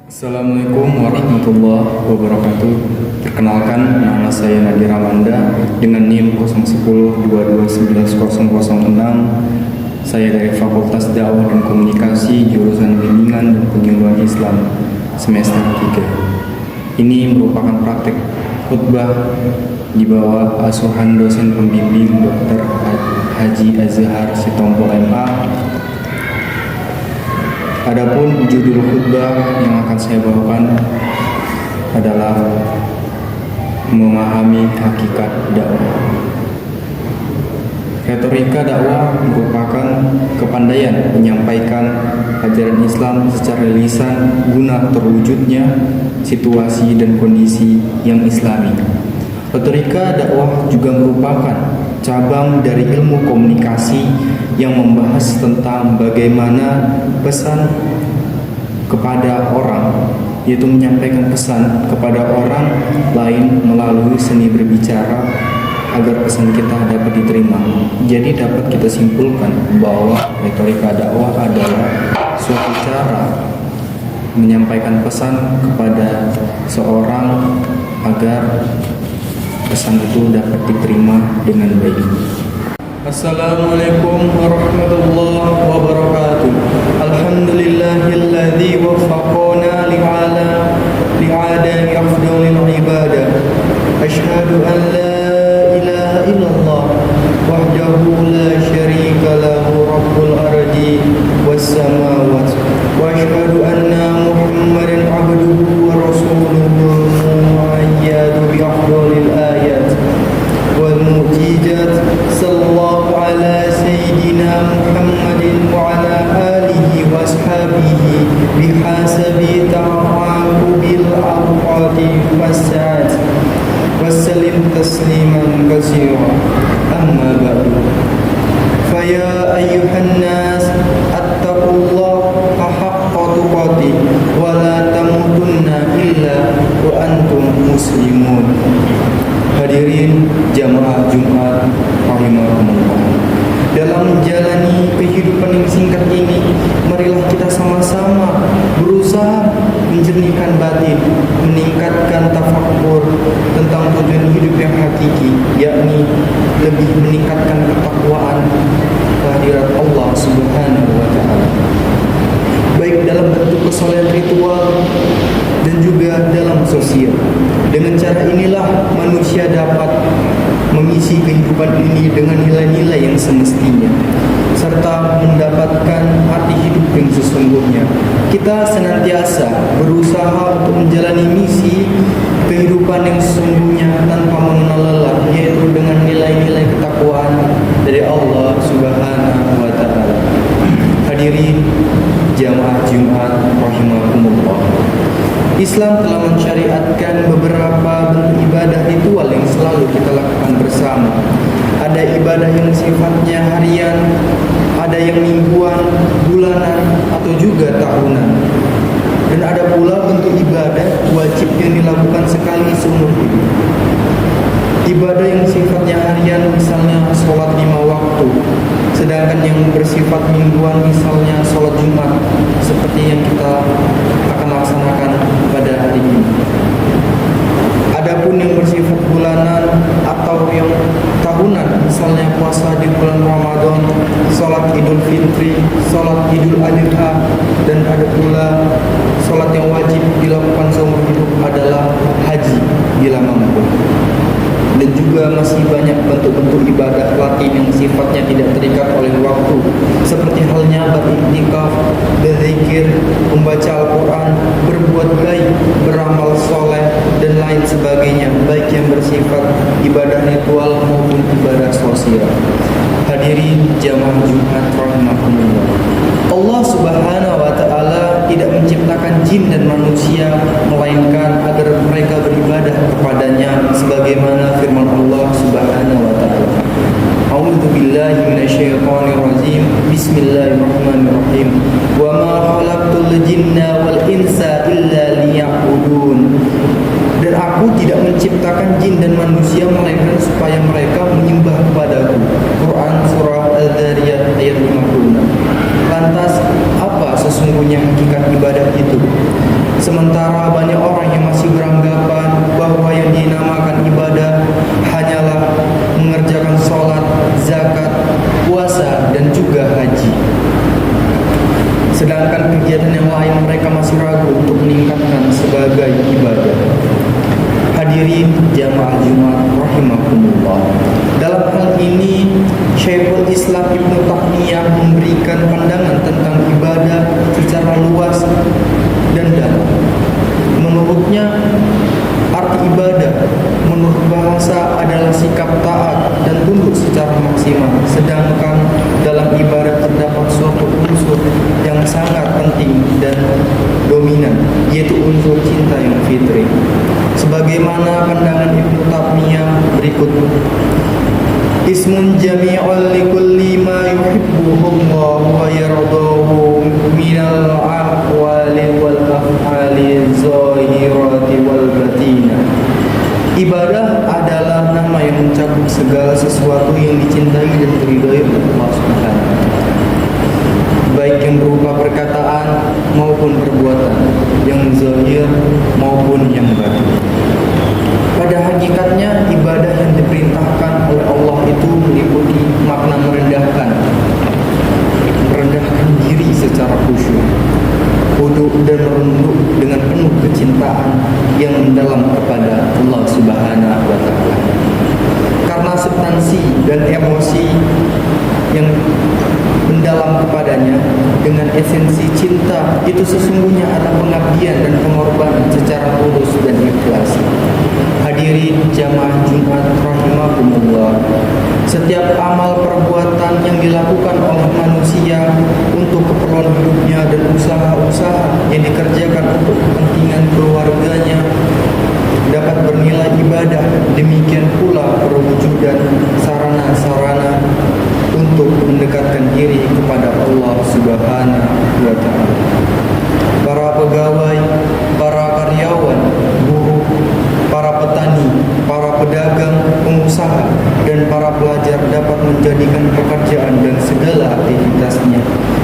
Assalamualaikum warahmatullahi wabarakatuh. Perkenalkan, nama saya Nadir Amanda dengan NIM 0102290006. Saya dari Fakultas Dakwah dan Komunikasi Jurusan Bimbingan dan Penyuluhan Islam semester 3. Ini merupakan praktek khutbah di bawah asuhan dosen pembimbing Dr. Haji Azhar Sitompul MA. Adapun judul khutbah yang akan saya bawakan adalah memahami hakikat dakwah. Retorika dakwah merupakan kepandaian menyampaikan ajaran Islam secara lisan guna terwujudnya situasi dan kondisi yang islami. Retorika dakwah juga merupakan cabang dari ilmu komunikasi yang membahas tentang bagaimana pesan kepada orang, yaitu menyampaikan pesan kepada orang lain melalui seni berbicara agar pesan kita dapat diterima. Jadi dapat kita simpulkan bahwa retorika dakwah adalah suatu cara menyampaikan pesan kepada seorang agar pesan itu dapat diterima dengan baik. Assalamualaikum warahmatullahi wabarakatuh. Alhamdulillahilladzi waffaqana li'adami afdhalil ibadah. Asyhadu an la ilaha illallah wahdahu la syarika lahu rabbul ardi was samawati wa asyhadu anna Muhammadan abduhu wa rasuluhu muayyadu bi afdhalil ayat wal mu'jizat sallallahu ala sayyidina Muhammadin wa ala alihi wa ashabihi bihasabi ta'aqubil awqati was-sa'at wassalim tasliman katsira. Amma ba'du, faya ayyuhan nas attaqullaha haqqa tuqatih wa la tamutunna illa wa antum muslimun. Hadirin jamaah Jumat rahimakumullah. Dalam menjalani kehidupan yang singkat ini, marilah kita sama-sama berusaha menjernihkan batin, meningkatkan tafakkur tentang tujuan hidup yang hakiki, yakni lebih meningkatkan ketakwaan kehadirat Allah Subhanahu wa taala. Baik dalam bentuk kesolehan ritual dan juga dalam sosial. Dengan cara inilah manusia dapat mengisi kehidupan ini dengan nilai-nilai yang semestinya serta mendapatkan arti hidup yang sesungguhnya. Kita senantiasa berusaha untuk menjalani misi kehidupan yang sesungguhnya tanpa mengenal lelah, yaitu dengan nilai-nilai ketakwaan dari Allah Subhanahu wa taala. Hadirin jamaah Jumat rahimakumullah. Islam telah mensyariatkan beberapa bentuk ibadah ritual yang selalu kita lakukan bersama. Ada ibadah yang sifatnya harian, ada yang mingguan, bulanan, atau juga tahunan. Dan ada pula bentuk ibadah wajib yang dilakukan sekali seumur hidup. Ibadah yang sifatnya harian misalnya sholat 5 waktu, sedangkan yang bersifat mingguan misalnya sholat Jumat, seperti yang kita akan laksanakan pada hari ini. Adapun yang bersifat bulanan atau yang tahunan, misalnya puasa di bulan Ramadan, sholat Idul Fitri, sholat Idul Adha, dan ada pula sholat yang wajib dilakukan seumur hidup adalah haji bila mampu. Dan juga masih banyak bentuk-bentuk ibadah latin yang sifatnya tidak terikat oleh waktu, seperti halnya beriktikaf, berzikir, membaca Al-Quran, berbuat baik, beramal soleh, dan lain sebagainya, baik yang bersifat ibadah ritual maupun ibadah sosial. Hadirin jamaah Jumat rahimakumullah. Allah Subhanahu wa taala tidak menciptakan jin dan manusia melainkan agar mereka beribadah kepadanya sebagaimana firman Allah Subhanahu wa taala. A'udzu billahi minasyaitonir rajim. Bismillahirrahmanirrahim. Wa ma khalaqtul jinna wal insa illa liya'budun. Dan aku tidak menciptakan jin dan manusia melainkan supaya mereka menyembah kepadaku. Quran surah Al-Dzariyat ayat 56. Lantas apa sesungguhnya hakikat ibadah itu? Sementara banyak orang yang masih beranggapan bahwa yang dinamakan ibadah hanyalah mengerjakan sholat, zakat, puasa, dan juga haji. Sedangkan kegiatan yang lain mereka masih ragu untuk meningkatkan sebagai ibadah. Hadirin jamaah Jumat rahimakumullah. Dalam hal ini Syekhul Islam Ibnu Taimiyah memberikan pandangan tentang ibadah secara luas dan dalam. Menurutnya arti ibadah menurut bahasa adalah sikap taat dan tunduk secara maksimal. Sedangkan dalam ibadah terdapat suatu unsur yang sangat penting dan dominan, yaitu unsur cinta yang fitri. Sebagaimana pandangan Ibnu Taimiyah berikut: Ismun jami'un likulli ma yuhibbuhullahu wa yardahu minal aqwali wal af'ali zahirati wal batina. Ibadah adalah nama yang mencakup segala sesuatu yang dicintai dan diridhai oleh Allah Subhanahu wa taala, baik yang berupa perkataan maupun perbuatan, yang zahir maupun yang batin. Pada hakikatnya ibadah yang diperintahkan oleh Allah itu meliputi makna merendahkan diri secara khusyuk, khudu dan merunduk dengan penuh kecintaan yang mendalam kepada Allah Subhanahu wa taala. Karena substansi dan emosi yang mendalam kepadanya dengan esensi cinta itu sesungguhnya adalah pengabdian dan pengorbanan secara tulus dan ikhlas. Hadirin jamaah Jumat rahimakumullah. Setiap amal perbuatan yang dilakukan oleh manusia untuk keperluan hidupnya dan usaha-usaha yang dikerjakan untuk kepentingan keluarganya dapat bernilai ibadah. Demikian pula perwujudan sarana-sarana untuk mendekatkan diri kepada Allah Subhanahu wa taala. Para pegawai, para karyawan, buruh, para petani, para pedagang, pengusaha, dan para pelajar dapat menjadikan pekerjaan dan segala aktivitasnya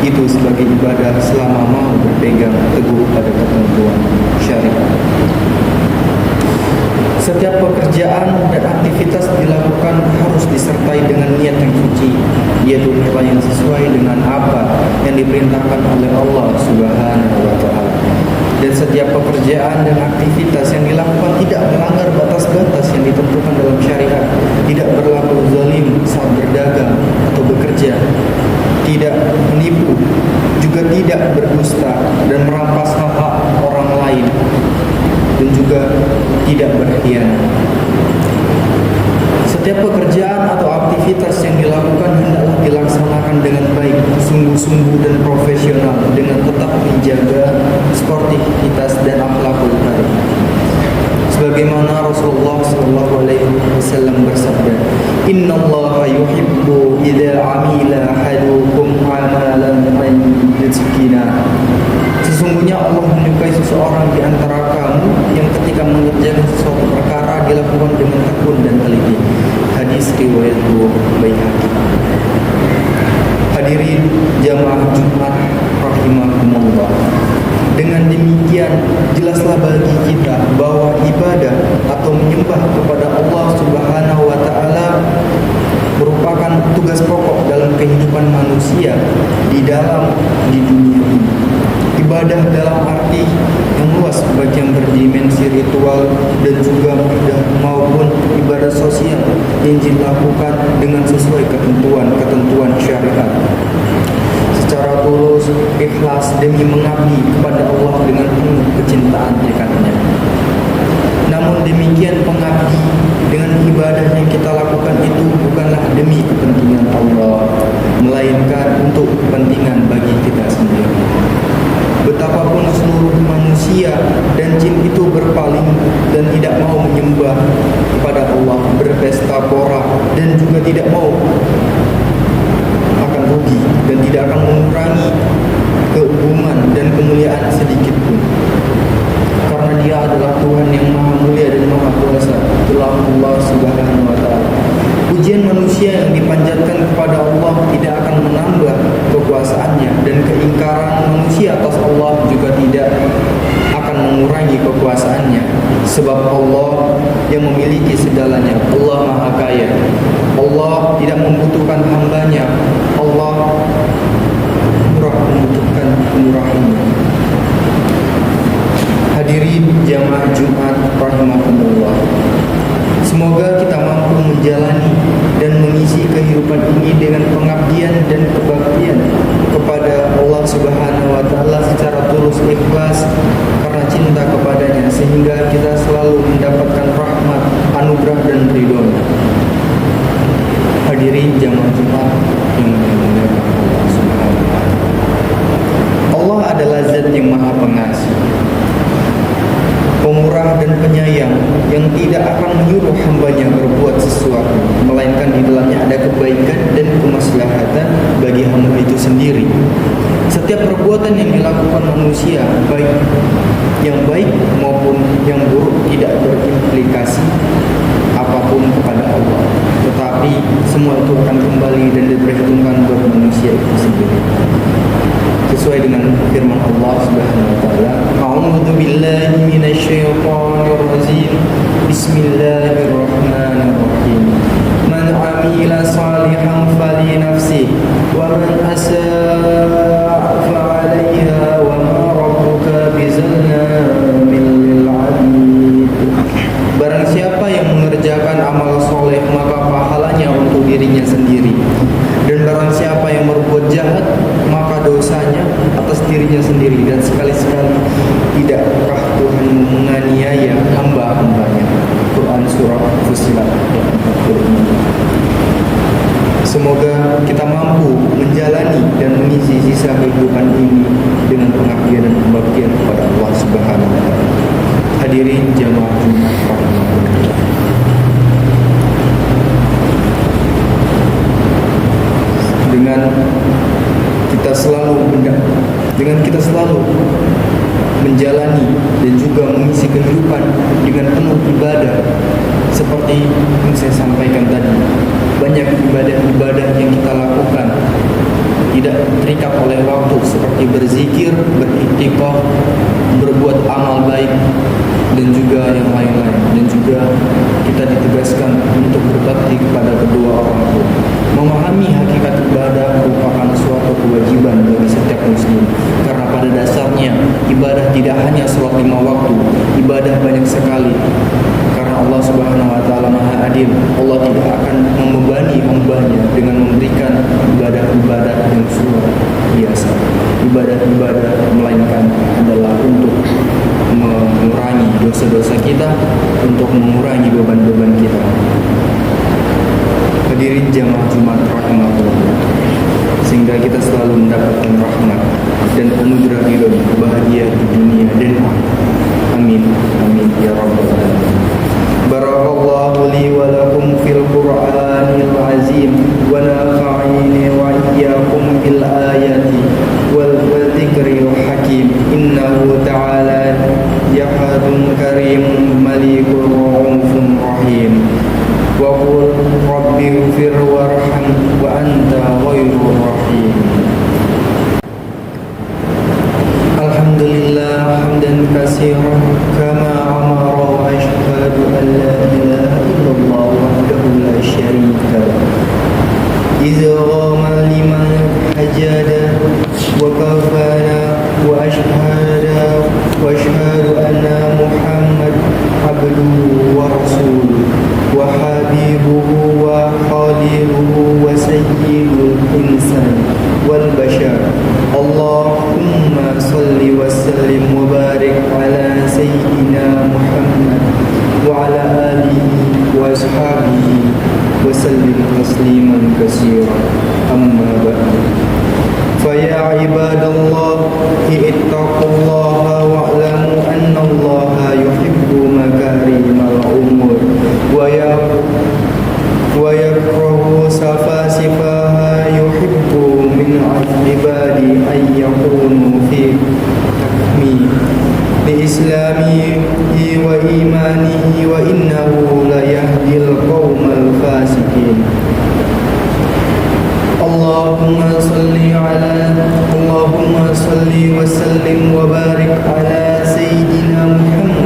itu sebagai ibadah selama mau berpegang teguh pada ketentuan syariat. Setiap pekerjaan dan aktivitas dilakukan harus disertai dengan niat yang suci, yaitu nilai yang sesuai dengan apa yang diperintahkan oleh Allah Subhanahu wa taala. Dan setiap pekerjaan dan aktivitas yang dilakukan tidak melanggar batas-batas yang ditentukan dalam syariat, tidak berlaku zalim saat berdagang atau bekerja, tidak menipu, juga tidak berdusta dan merampas hak orang lain, dan juga tidak berkhianat. Setiap pekerjaan atau aktivitas yang dilakukan hendaklah dilaksanakan dengan baik, sungguh-sungguh dan profesional, dengan tetap menjaga sportivitas dan akhlakul karim. Sebagaimana Rasulullah SAW bersabda, Innallaha yuhibbu idza amila ahadukum amalan an yutqina. Sesungguhnya Allah menyukai seseorang di antara kamu yang ketika mengerjakan sesuatu perkara dilakukan dengan tekun dan teliti. Hadis riwayat Baihaqi. Hadirin jamaah Jumat rahimakumullah. Dengan demikian jelaslah bagi kita bahwa ibadah atau menyembah kepada Allah Subhanahu wa taala merupakan tugas pokok dalam kehidupan manusia di dunia ini. Ibadah dalam arti yang luas bagi yang berdimensi ritual dan juga mudah maupun ibadah sosial yang dilakukan dengan sesuai ketentuan syariat secara tulus, ikhlas demi mengabdi kepada Allah dengan penuh kecintaan tekadnya. Namun demikian pengabdi dengan ibadah yang kita lakukan itu bukanlah demi kepentingan Allah, melainkan untuk kepentingan bagi kita sendiri. Betapapun seluruh manusia dan jin itu berpaling dan tidak mau menyembah kepada Allah, berpesta pora dan juga tidak mau, akan rugi dan tidak akan mengurangi keagungan dan kemuliaan sedikit pun. mendekati kekuasaannya, sebab Allah yang memiliki segalanya. Allah Maha Kaya. Allah tidak membutuhkan hambanya. Allah murah membutuhkan kemurahannya. Hadirin jamaah Jumat rahimahumullah, semoga kita mampu menjalani dan mengisi kehidupan ini dengan pengabdian dan kebaktian kepada Allah Subhanahu wa taala secara tulus ikhlas karena cinta kepadanya, sehingga kita selalu mendapatkan rahmat, anugerah dan ridho-Nya. Hadirin jamaah Jumat yang dimuliakan Allah Subhanahu wa taala. Allah adalah zat yang Maha Pengasih, pemurah dan penyayang, yang tidak akan menyuruh hambanya berbuat sesuatu, melainkan di dalamnya ada kebaikan dan kemaslahatan bagi hamba itu sendiri. Setiap perbuatan yang dilakukan manusia, baik yang baik maupun yang buruk, tidak berimplikasi apapun kepada Allah, tetapi semua itu akan kembali dan diperhitungkan buat manusia itu sendiri, sesuai dengan firman Allah Subhanahu wa taala, A'udzu billahi minasyaitonir rajim. Bismillahirrahmanirrahim. Man 'amila shalihan fali nafsihi wa man asaa fa 'alaiha wa ma rabbuka bizallamin lil 'abid. Barang siapa yang mengerjakan amal soleh, maka pahalanya untuk dirinya sendiri. Dan barang siapa yang berbuat jahat, maka dosanya atas dirinya sendiri. Dan sekali-sekali tidakkah Tuhan menganiaya hamba-hambanya. Quran Surah Fussilat ayat 45. Semoga kita mampu menjalani dan mengisi sisa kehidupan ini dengan pengabdian dan kebaktian kepada Allah Subhanahu wa taala. Hadirin jamaah Jumat rahimahullah, dengan kita selalu menjalani dan juga mengisi kehidupan dengan penuh ibadah, seperti yang saya sampaikan tadi, banyak ibadah-ibadah yang kita lakukan tidak terikat oleh waktu, seperti berzikir, beriktikaf, berbuat amal baik, dan juga yang lain-lain. Dan juga kita ditugaskan untuk berbakti kepada kedua orang tua. Memahami hakikat ibadah merupakan suatu kewajiban bagi setiap muslim, karena pada dasarnya ibadah tidak hanya sholat 5 waktu, ibadah banyak sekali. Karena Allah Subhanahu wa taala Maha Adil, Allah tidak akan membebani hambanya dengan memberikan ibadah-ibadah yang luar biasa. Ibadah-ibadah melainkan adalah untuk mengurangi dosa-dosa kita, untuk mengurangi beban-beban kita. Hadirin jamaah Jumat rahimahullah, sehingga kita selalu mendapatkan rahmat dan anugerah ridho, bahagia di dunia dan akhirat. Amin amin ya rabbal alamin. Barakallahu li wa lakum fil Qur'anil azim wa nafa'ini wa iyyakum bil ayati wal dzikril hakim. Innahu ta'ala jahadun karim malikul raufur rahim. Wa qul rabbighfir warham wa anta khairur rahim. Alhamdulillah hamdan katsiran kama amara, wa asyhadu an la ilaha illallah wahdahu la syarika lah. Izghaman liman hajada wa kafana wa ashhadu anna Muhammad abduhu wa rasuluhu wa habibuhu wa khaliluhu wa sayyidul insan wal bashar. Allahumma salli wa sallim wa barik ala sayyidina Muhammad wa ala alihi wa ashabihi wa sallim tasliman katsiran. Amma ba'du. Faya ibadallah, ittaqullaha wa'lamu anna Allaha yuhibbu makarimal umur wa yakrahu safasifaha. Yuhibbu min ibadi an yakunu fi hukmi bi islamihi wa imanihi, wa innahu la yahdil qaumal fasikin. Allahumma salli wa sallim wa barik ala sayyidina Muhammad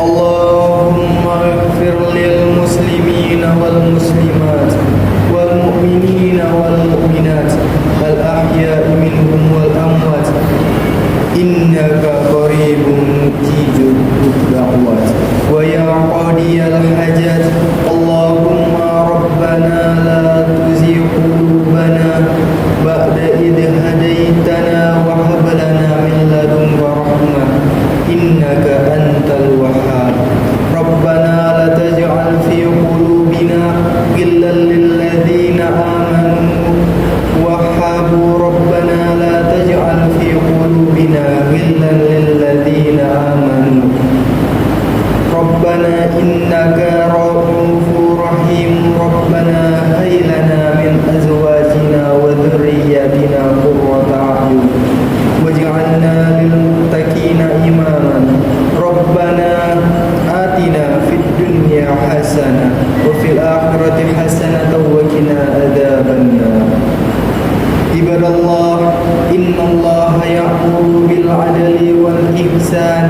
اللهم اغفر للمسلمين والمسلمات والمؤمنين والمؤمنات الأحياء منهم والأموات إنك قريب مجيب الدعوات ويا قاضي الحاجات اللهم ربنا لا تزغ قلوبنا بعد إذ هديتنا وهب لنا من لدنك رحمة إنك أنت الوهاب ربنا لا تجعل في قلوبنا غلا للذين آمنوا وهبوا ربنا لا تجعل في قلوبنا غلا للذين آمنوا ربنا إنك رؤوف رحيم ربنا هب لنا من أزواجنا وذرياتنا قرة أعين واجعلنا للمتقين إماما ربنا آتنا في الدنيا حسنة وفي الآخرة حسنة وقنا عذاب النار عباد الله إن الله يأمر بالعدل والإحسان